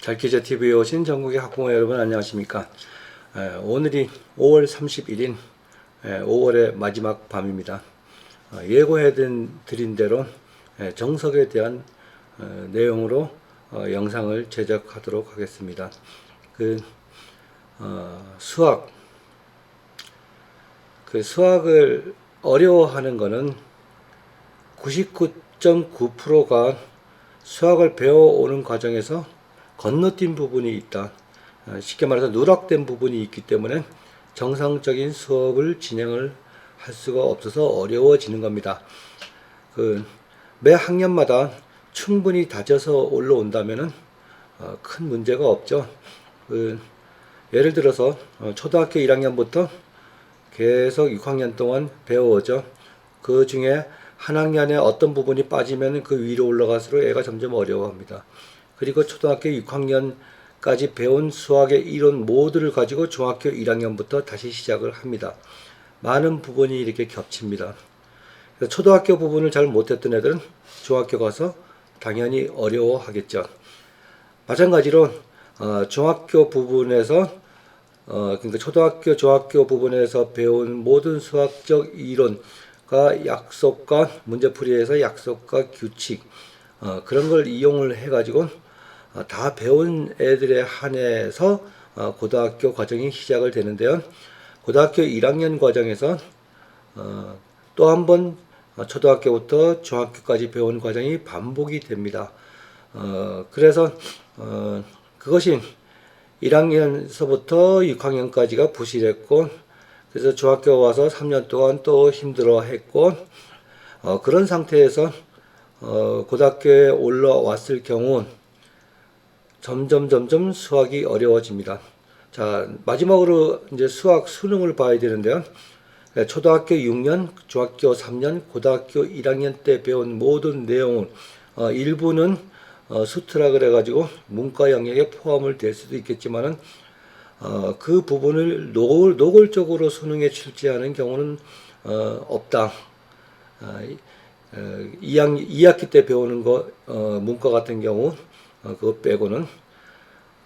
달기자TV에 오신 전국의 학부모 여러분 안녕하십니까. 오늘이 5월 31일 5월의 마지막 밤입니다. 예고해 드린 대로 정석에 대한 내용으로 영상을 제작하도록 하겠습니다. 수학을 어려워하는 것은 99.9%가 수학을 배워오는 과정에서 건너뛴 부분이 있다. 쉽게 말해서 누락된 부분이 있기 때문에 정상적인 수업을 진행을 할 수가 없어서 어려워지는 겁니다. 매 학년마다 충분히 다져서 올라온다면은 큰 문제가 없죠. 예를 들어서 초등학교 1학년부터 계속 6학년 동안 배워오죠. 그 중에 한 학년에 어떤 부분이 빠지면 그 위로 올라갈수록 애가 점점 어려워합니다. 그리고 초등학교 6학년까지 배운 수학의 이론 모두를 가지고 중학교 1학년부터 다시 시작을 합니다. 많은 부분이 이렇게 겹칩니다. 그래서 초등학교 부분을 잘 못했던 애들은 중학교 가서 당연히 어려워하겠죠. 마찬가지로 중학교 부분에서 그러니까 초등학교, 중학교 부분에서 배운 모든 수학적 이론과 약속과 문제풀이에서 약속과 규칙 그런 걸 이용을 해가지고 다 배운 애들에 한해서 고등학교 과정이 시작을 되는데요. 고등학교 1학년 과정에서 또 한 번 초등학교부터 중학교까지 배운 과정이 반복이 됩니다. 그래서 그것이 1학년서부터 6학년까지가 부실했고, 그래서 중학교 와서 3년 동안 또 힘들어 했고, 그런 상태에서 고등학교에 올라왔을 경우 점점 수학이 어려워집니다. 자, 마지막으로 이제 수학 수능을 봐야 되는데요. 초등학교 6년, 중학교 3년, 고등학교 1학년 때 배운 모든 내용은 일부는 수트라 그래가지고 문과 영역에 포함을 될 수도 있겠지만은 그 부분을 노골적으로 수능에 출제하는 경우는 없다. 2학기 때 배우는 거 문과 같은 경우 그거 빼고는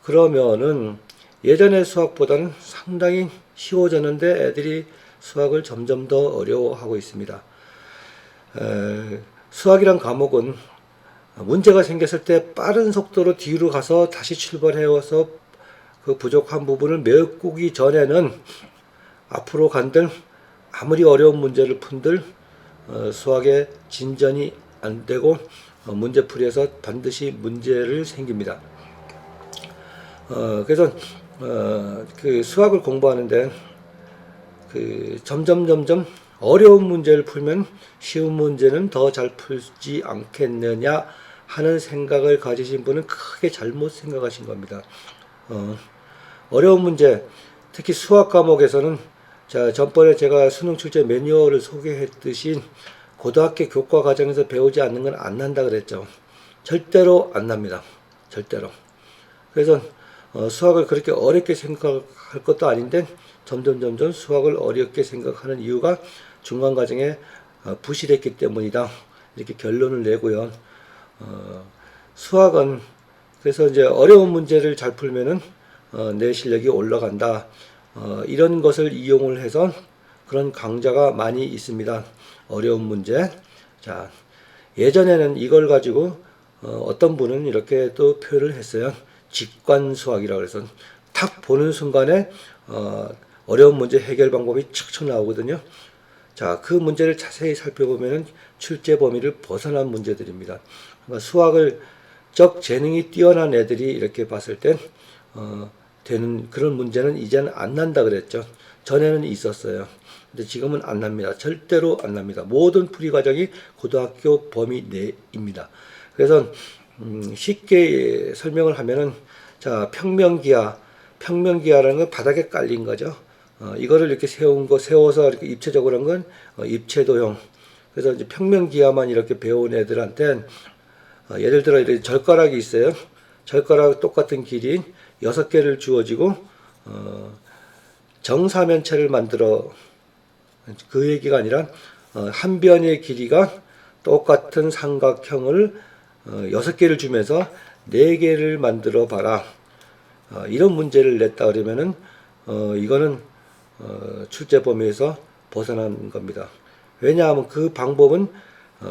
그러면은 예전의 수학보다는 상당히 쉬워졌는데 애들이 수학을 점점 더 어려워하고 있습니다. 수학이란 과목은 문제가 생겼을 때 빠른 속도로 뒤로 가서 다시 출발해와서 그 부족한 부분을 메꾸기 전에는 앞으로 간들 아무리 어려운 문제를 푼들 수학의 진전이 안 되고 문제풀이에서 반드시 문제를 생깁니다. 그래서 그 수학을 공부하는데 점점 어려운 문제를 풀면 쉬운 문제는 더 잘 풀지 않겠느냐 하는 생각을 가지신 분은 크게 잘못 생각하신 겁니다. 어려운 문제, 특히 수학 과목에서는 자, 전번에 제가 수능 출제 매뉴얼을 소개했듯이 고등학교 교과 과정에서 배우지 않는 건 안 난다 그랬죠. 절대로 안 납니다. 절대로. 그래서 수학을 그렇게 어렵게 생각할 것도 아닌데 점점 수학을 어렵게 생각하는 이유가 중간 과정에 부실했기 때문이다. 이렇게 결론을 내고요. 수학은 그래서 이제 어려운 문제를 잘 풀면은 내 실력이 올라간다. 이런 것을 이용을 해서 그런 강좌가 많이 있습니다. 어려운 문제. 자, 예전에는 이걸 가지고 어떤 분은 이렇게 또 표현을 했어요. 직관수학이라고 해서 탁 보는 순간에 어려운 문제 해결 방법이 척척 나오거든요. 자, 그 문제를 자세히 살펴보면 출제 범위를 벗어난 문제들입니다. 그러니까 수학적 재능이 뛰어난 애들이 이렇게 봤을 땐 되는 그런 문제는 이제는 안 난다 그랬죠. 전에는 있었어요. 근데 지금은 안 납니다. 절대로 안 납니다. 모든 풀이 과정이 고등학교 범위 내입니다. 그래서 쉽게 설명을 하면은 자, 평면기하라는 건 바닥에 깔린 거죠. 이거를 이렇게 세워서 이렇게 입체적으로 한 건 입체도형. 그래서 이제 평면기하만 이렇게 배운 애들한테 예를 들어 이렇게 젓가락이 있어요. 젓가락 똑같은 길이 6개를 주어지고 정사면체를 만들어 그 얘기가 아니라 한 변의 길이가 똑같은 삼각형을 6개를 주면서 4개를 만들어 봐라. 이런 문제를 냈다 그러면은 이거는 출제 범위에서 벗어난 겁니다. 왜냐하면 그 방법은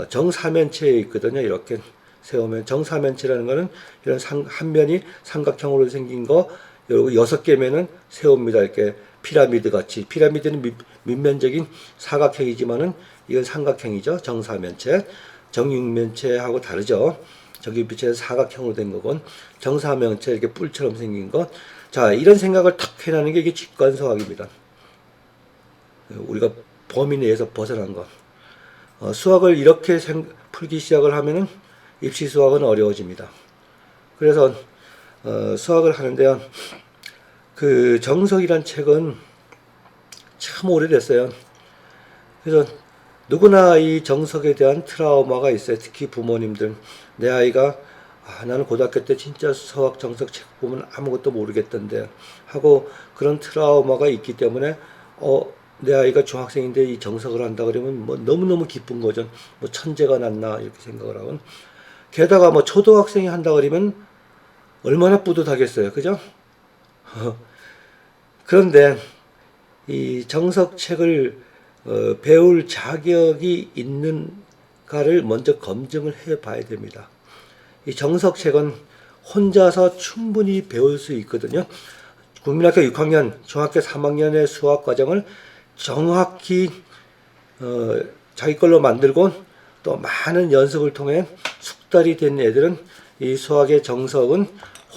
정사면체에 있거든요. 이렇게 세우면 정사면체라는 거는 이런 한 면이 삼각형으로 생긴 거 여기 6개면은 세웁니다. 이렇게 피라미드 같이. 피라미드는 밑면적인 사각형이지만은 이건 삼각형이죠. 정사면체. 정육면체하고 다르죠. 저기 빛에 사각형으로 된 거건 정사면체 이렇게 뿔처럼 생긴 것. 자, 이런 생각을 탁 해내는 게 이게 직관수학입니다. 우리가 범위 내에서 벗어난 것. 수학을 이렇게 풀기 시작을 하면은 입시 수학은 어려워집니다. 그래서 수학을 하는데요. 그 정석이란 책은 참 오래됐어요. 그래서 누구나 이 정석에 대한 트라우마가 있어요. 특히 부모님들. 내 아이가 나는 고등학교 때 진짜 수학 정석 책 보면 아무것도 모르겠던데 하고 그런 트라우마가 있기 때문에 내 아이가 중학생인데 이 정석을 한다 그러면 뭐 너무너무 기쁜 거죠. 뭐 천재가 났나 이렇게 생각을 하고 게다가 뭐 초등학생이 한다 그러면 얼마나 뿌듯하겠어요. 그죠? 그런데 이 정석책을 배울 자격이 있는가를 먼저 검증을 해 봐야 됩니다. 이 정석책은 혼자서 충분히 배울 수 있거든요. 국민학교 6학년, 중학교 3학년의 수학 과정을 정확히 자기 걸로 만들고 또 많은 연습을 통해 숙달이 된 애들은 이 수학의 정석은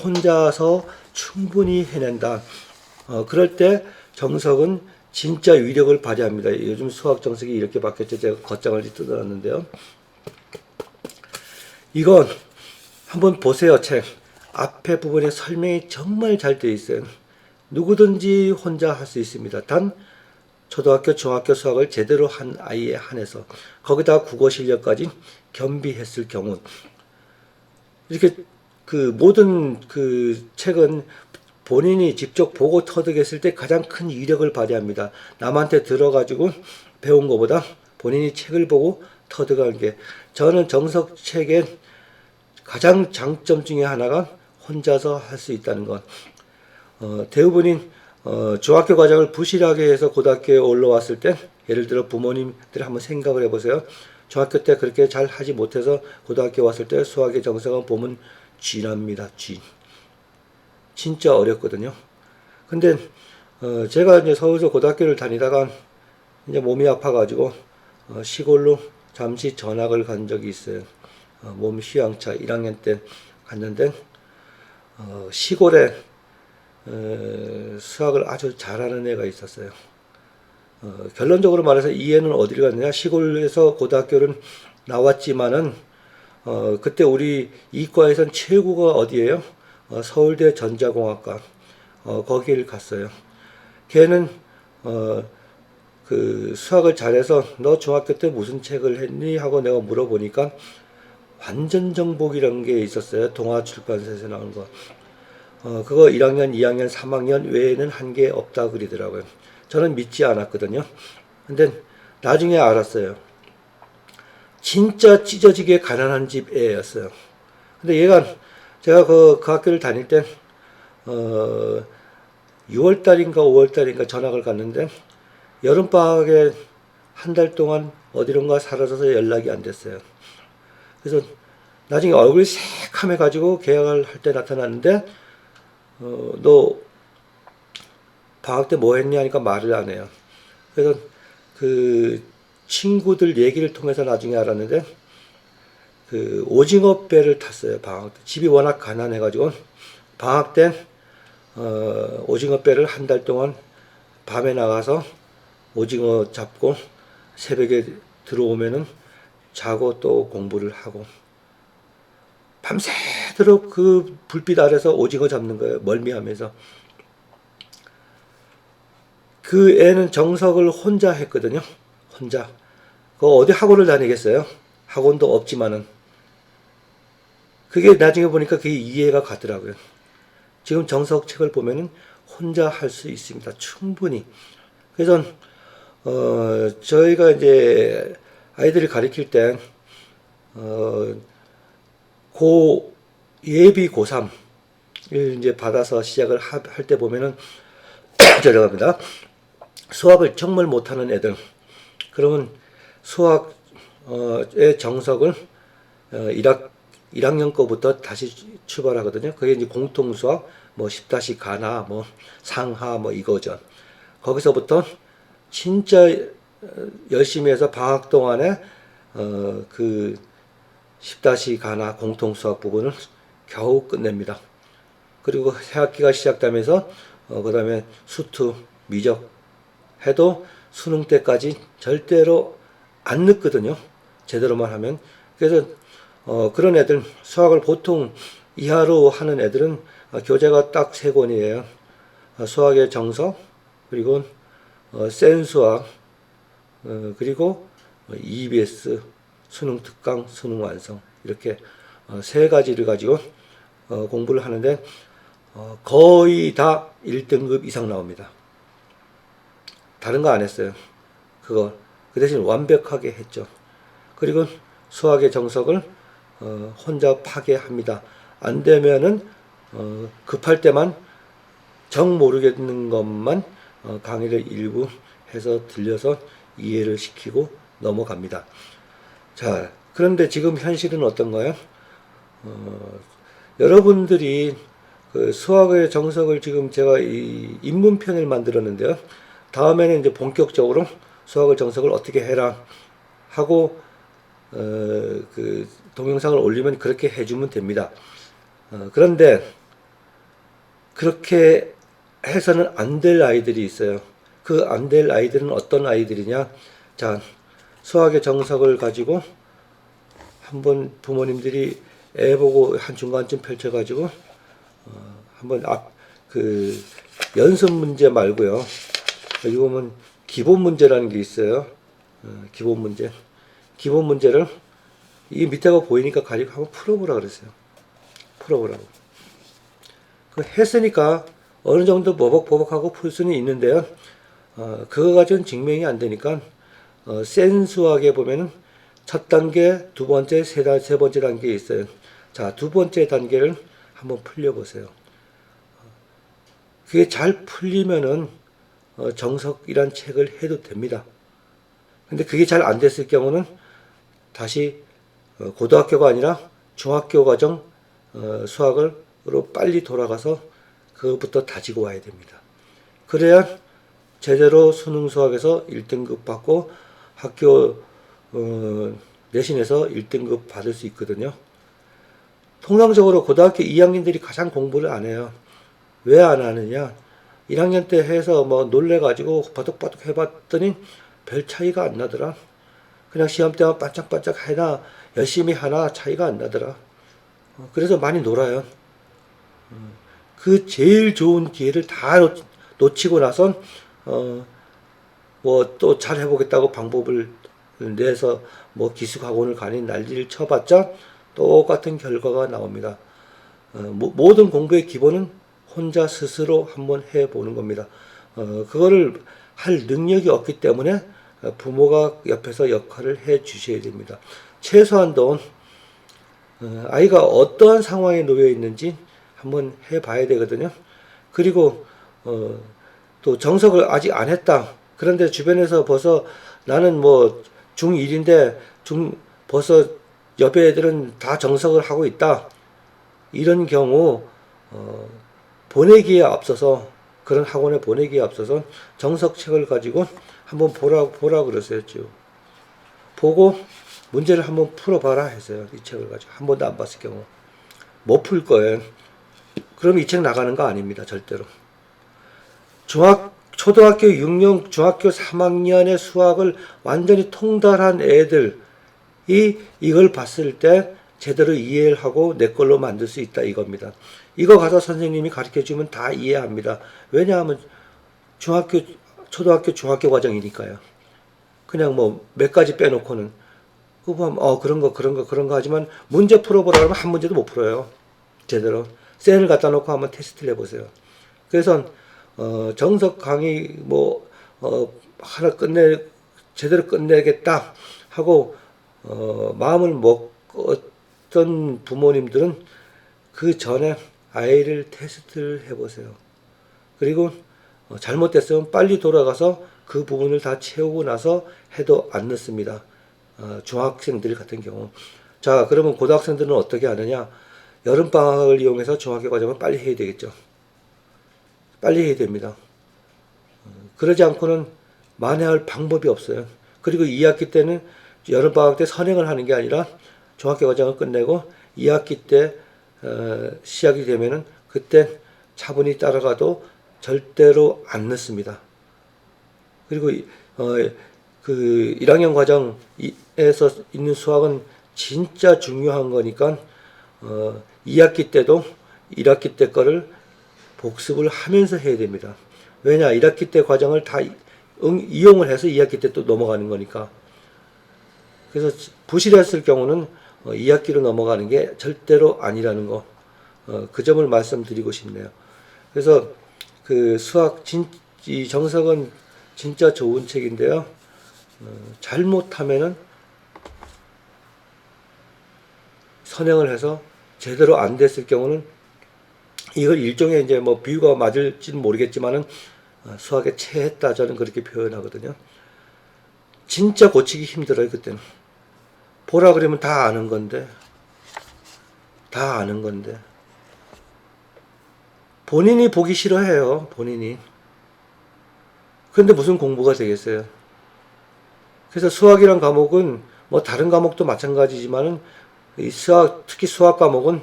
혼자서 충분히 해낸다. 그럴 때 정석은 진짜 위력을 발휘합니다. 요즘 수학 정석이 이렇게 바뀌었죠. 제가 겉장을 뜯어놨는데요. 이건 한번 보세요. 책 앞에 부분에 설명이 정말 잘 되어 있어요. 누구든지 혼자 할 수 있습니다. 단 초등학교, 중학교 수학을 제대로 한 아이에 한해서 거기다 국어 실력까지 겸비했을 경우 이렇게 그 모든 그 책은 본인이 직접 보고 터득했을 때 가장 큰 위력을 발휘합니다. 남한테 들어가지고 배운 것보다 본인이 책을 보고 터득한 게 저는 정석 책의 가장 장점 중에 하나가 혼자서 할 수 있다는 것. 대부분이 중학교 과정을 부실하게 해서 고등학교에 올라왔을 때 예를 들어 부모님들 한번 생각을 해보세요. 중학교 때 그렇게 잘 하지 못해서 고등학교 왔을 때 수학의 정석은 보면 쥐납니다. 쥐. 진짜 어렵거든요. 근데 제가 이제 서울서 고등학교를 다니다가 이제 몸이 아파가지고 시골로 잠시 전학을 간 적이 있어요. 몸 휴양차 1학년 때 갔는데 시골에 수학을 아주 잘하는 애가 있었어요. 결론적으로 말해서 이 애는 어디를 갔느냐 시골에서 고등학교를 나왔지만은 그때 우리 이과에선 최고가 어디예요? 서울대 전자공학과 거기를 갔어요. 걔는 그 수학을 잘해서 너 중학교 때 무슨 책을 했니? 하고 내가 물어보니까 완전 정복이라는 게 있었어요. 동아출판사에서 나온 거. 그거 1학년, 2학년, 3학년 외에는 한 게 없다 그러더라고요. 저는 믿지 않았거든요. 근데 나중에 알았어요. 진짜 찢어지게 가난한 집 애였어요. 근데 얘가 제가 그 학교를 다닐 때 6월달인가 5월달인가 전학을 갔는데 여름방학에 한 달 동안 어디론가 사라져서 연락이 안 됐어요. 그래서 나중에 얼굴이 새카매가지고 계약을 할 때 나타났는데 너 방학 때 뭐 했니 하니까 말을 안 해요. 그래서 그 친구들 얘기를 통해서 나중에 알았는데 그 오징어 배를 탔어요. 방학 때 집이 워낙 가난해가지고 방학 때 오징어 배를 한 달 동안 밤에 나가서 오징어 잡고 새벽에 들어오면은 자고 또 공부를 하고 밤새도록 그 불빛 아래서 오징어 잡는 거예요. 멀미하면서. 그 애는 정석을 혼자 했거든요. 혼자. 그 어디 학원을 다니겠어요? 학원도 없지만은. 그게 나중에 보니까 그게 이해가 가더라고요. 지금 정석 책을 보면은 혼자 할 수 있습니다. 충분히. 그래서 저희가 이제 아이들을 가르칠 때 고 예비 고3을 이제 받아서 시작을 할 때 보면은 죄송합니다. 수학을 정말 못하는 애들, 그러면 수학의 정석을 1학년 거부터 다시 출발하거든요. 그게 이제 공통수학, 뭐 10다시 가나, 뭐 상하, 뭐 이거죠. 거기서부터 진짜 열심히 해서 방학 동안에 그 10다시 가나 공통수학 부분을 겨우 끝냅니다. 그리고 새학기가 시작되면서 그 다음에 수투, 미적 해도 수능 때까지 절대로 안 늦거든요. 제대로만 하면. 그래서 그런 애들, 수학을 보통 이하로 하는 애들은 교재가 딱 3권이에요. 수학의 정석, 그리고 센 수학, 그리고 EBS, 수능 특강, 수능 완성, 이렇게 3가지를 가지고 공부를 하는데 거의 다 1등급 이상 나옵니다. 다른 거 안 했어요. 그거 그 대신 완벽하게 했죠. 그리고 수학의 정석을 혼자 파괴합니다. 안 되면은 급할 때만 정 모르겠는 것만 강의를 일부 해서 들려서 이해를 시키고 넘어갑니다. 자, 그런데 지금 현실은 어떤가요? 여러분들이 그 수학의 정석을 지금 제가 이 입문편을 만들었는데요. 다음에는 이제 본격적으로 수학의 정석을 어떻게 해라 하고 그 동영상을 올리면 그렇게 해주면 됩니다. 그런데 그렇게 해서는 안 될 아이들이 있어요. 그 안 될 아이들은 어떤 아이들이냐? 자, 수학의 정석을 가지고 한번 부모님들이 애 보고 한 중간쯤 펼쳐가지고 한번 그 연습 문제 말고요. 여기 보면 기본 문제라는 게 있어요. 기본 문제. 기본 문제를 이 밑에가 보이니까 가지고 한번 풀어보라 그랬어요. 풀어보라고. 그 했으니까 어느 정도 버벅버벅하고 풀 수는 있는데요. 그거 가지고는 증명이 안 되니까 센 수학에 보면은 첫 단계, 두 번째, 세 번째 단계에 있어요. 자, 두 번째 단계를 한번 풀려보세요. 그게 잘 풀리면은 정석이란 책을 해도 됩니다. 근데 그게 잘 안 됐을 경우는 다시 고등학교가 아니라 중학교 과정 수학으로 빨리 돌아가서 그것부터 다지고 와야 됩니다. 그래야 제대로 수능 수학에서 1등급 받고 학교 내신에서 1등급 받을 수 있거든요. 통상적으로 고등학교 2학년들이 가장 공부를 안 해요. 왜 안 하느냐? 1학년 때 해서 뭐 놀래가지고 바둑바둑 해봤더니 별 차이가 안 나더라. 그냥 시험 때만 반짝반짝 해나 열심히 하나 차이가 안 나더라. 그래서 많이 놀아요. 그 제일 좋은 기회를 다 놓치고 나선 뭐 또 잘 해보겠다고 방법을 내서 뭐 기숙학원을 가니 난리를 쳐봤자 똑같은 결과가 나옵니다. 모든 공부의 기본은 혼자 스스로 한번 해보는 겁니다. 그거를 할 능력이 없기 때문에 부모가 옆에서 역할을 해 주셔야 됩니다. 최소한도 아이가 어떠한 상황에 놓여 있는지 한번 해봐야 되거든요. 그리고 또 정석을 아직 안 했다. 그런데 주변에서 벌써 나는 뭐 중1인데 벌써 옆에 애들은 다 정석을 하고 있다. 이런 경우 보내기에 앞서서 그런 학원에 보내기에 앞서서 정석책을 가지고 한번 보라 그랬었죠. 보고 문제를 한번 풀어봐라 했어요. 이 책을 가지고 한 번도 안 봤을 경우 못 풀 거예요. 그럼 이 책 나가는 거 아닙니다. 절대로. 초등학교 6년, 중학교 3학년의 수학을 완전히 통달한 애들이 이걸 봤을 때 제대로 이해를 하고 내 걸로 만들 수 있다 이겁니다. 이거 가서 선생님이 가르쳐주면 다 이해합니다. 왜냐하면 초등학교, 중학교 과정이니까요. 그냥 뭐 몇 가지 빼놓고는 그거 보면 그런 거 하지만 문제 풀어보라 하면 한 문제도 못 풀어요. 제대로. 셀을 갖다 놓고 한번 테스트를 해보세요. 그래서 정석 강의 하나 제대로 끝내겠다 하고 마음을 먹었던 부모님들은 그 전에 아이를 테스트를 해보세요. 그리고 잘못됐으면 빨리 돌아가서 그 부분을 다 채우고 나서 해도 안 늦습니다. 중학생들 같은 경우. 자, 그러면 고등학생들은 어떻게 하느냐? 여름방학을 이용해서 중학교 과정을 빨리 해야 되겠죠. 빨리 해야 됩니다. 그러지 않고는 만회할 방법이 없어요. 그리고 2학기 때는 여름방학 때 선행을 하는 게 아니라 중학교 과정을 끝내고 2학기 때 시작이 되면은 그때 차분히 따라가도 절대로 안 늦습니다. 그리고 그 1학년 과정에서 있는 수학은 진짜 중요한 거니까 2학기 때도 1학기 때 거를 복습을 하면서 해야 됩니다. 왜냐? 1학기 때 과정을 다 이용을 해서 2학기 때 또 넘어가는 거니까. 그래서 부실했을 경우는 2학기로 넘어가는 게 절대로 아니라는 거. 그 점을 말씀드리고 싶네요. 그래서 그 수학 이 정석은 진짜 좋은 책인데요. 잘못하면은 선행을 해서 제대로 안 됐을 경우는 이걸 일종의 이제 뭐 비유가 맞을지는 모르겠지만은 수학에 체했다 저는 그렇게 표현하거든요. 진짜 고치기 힘들어요 그때는. 보라 그러면 다 아는 건데 본인이 보기 싫어해요. 본인이. 그런데 무슨 공부가 되겠어요. 그래서 수학이란 과목은 뭐 다른 과목도 마찬가지지만은 이 수학, 특히 수학 과목은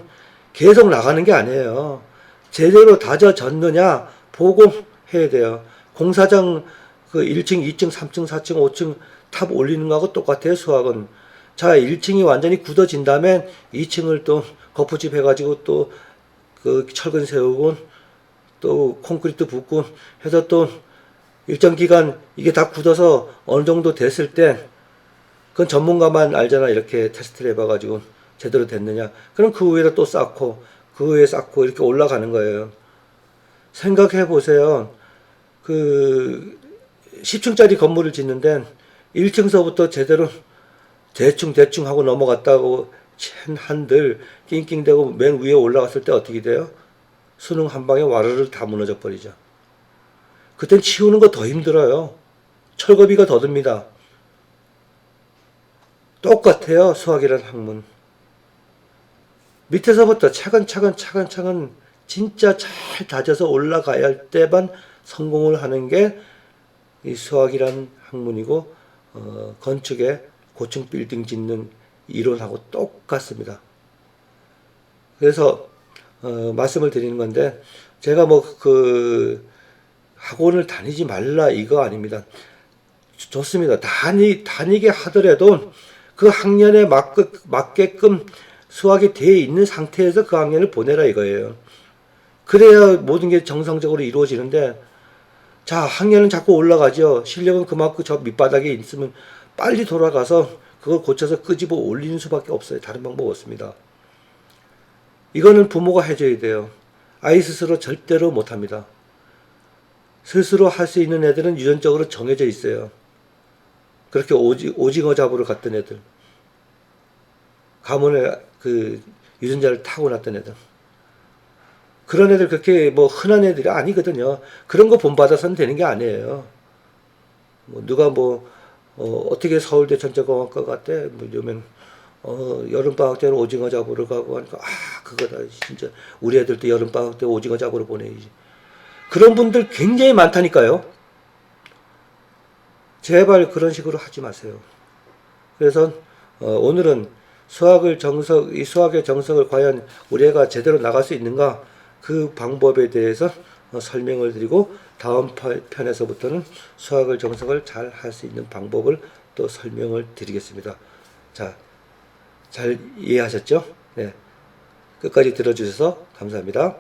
계속 나가는 게 아니에요. 제대로 다져졌느냐 보고 해야 돼요. 공사장 그 1층, 2층, 3층, 4층, 5층 탑 올리는 거하고 똑같아요. 수학은. 자, 1층이 완전히 굳어진 다음에 2층을 또 거푸집 해가지고 또 그 철근 세우고 또 콘크리트 붓고 해서 또 일정 기간 이게 다 굳어서 어느 정도 됐을 때 그건 전문가만 알잖아. 이렇게 테스트를 해봐가지고 제대로 됐느냐. 그럼 그 위에다 또 쌓고 그 위에 쌓고 이렇게 올라가는 거예요. 생각해 보세요. 그 10층짜리 건물을 짓는데 1층서부터 제대로 대충 하고 넘어갔다고 한들 낑낑대고 맨 위에 올라갔을 때 어떻게 돼요? 수능 한 방에 와르르 다 무너져 버리죠. 그땐 치우는 거 더 힘들어요. 철거비가 더 듭니다. 똑같아요. 수학이라는 학문. 밑에서부터 차근차근 진짜 잘 다져서 올라가야 할 때만 성공을 하는 게 이 수학이라는 학문이고 건축의 고층 빌딩 짓는 이론하고 똑같습니다. 그래서 말씀을 드리는 건데 제가 뭐 그 학원을 다니지 말라 이거 아닙니다. 좋습니다. 다니게 하더라도 그 학년에 맞게끔 수학이 되어 있는 상태에서 그 학년을 보내라 이거예요. 그래야 모든 게 정상적으로 이루어지는데 자, 학년은 자꾸 올라가죠. 실력은 그만큼 저 밑바닥에 있으면 빨리 돌아가서 그걸 고쳐서 끄집어 올리는 수밖에 없어요. 다른 방법 없습니다. 이거는 부모가 해줘야 돼요. 아이 스스로 절대로 못합니다. 스스로 할 수 있는 애들은 유전적으로 정해져 있어요. 그렇게 오징어 잡으러 갔던 애들. 가문에 그 유전자를 타고났던 애들. 그런 애들 그렇게 뭐 흔한 애들이 아니거든요. 그런 거 본받아서는 되는 게 아니에요. 뭐 누가 어떻게 서울대 전자공학과 갔대? 뭐 이러면 여름방학 때는 오징어 잡으러 가고 하니까 그거다 진짜 우리 애들도 여름방학 때 오징어 잡으러 보내야지. 그런 분들 굉장히 많다니까요. 제발 그런 식으로 하지 마세요. 그래서 오늘은 이 수학의 정석을 과연 우리 애가 제대로 나갈 수 있는가 그 방법에 대해서 설명을 드리고 다음 편에서부터는 수학을 정석을 잘 할 수 있는 방법을 또 설명을 드리겠습니다. 자, 잘 이해하셨죠? 네. 끝까지 들어주셔서 감사합니다.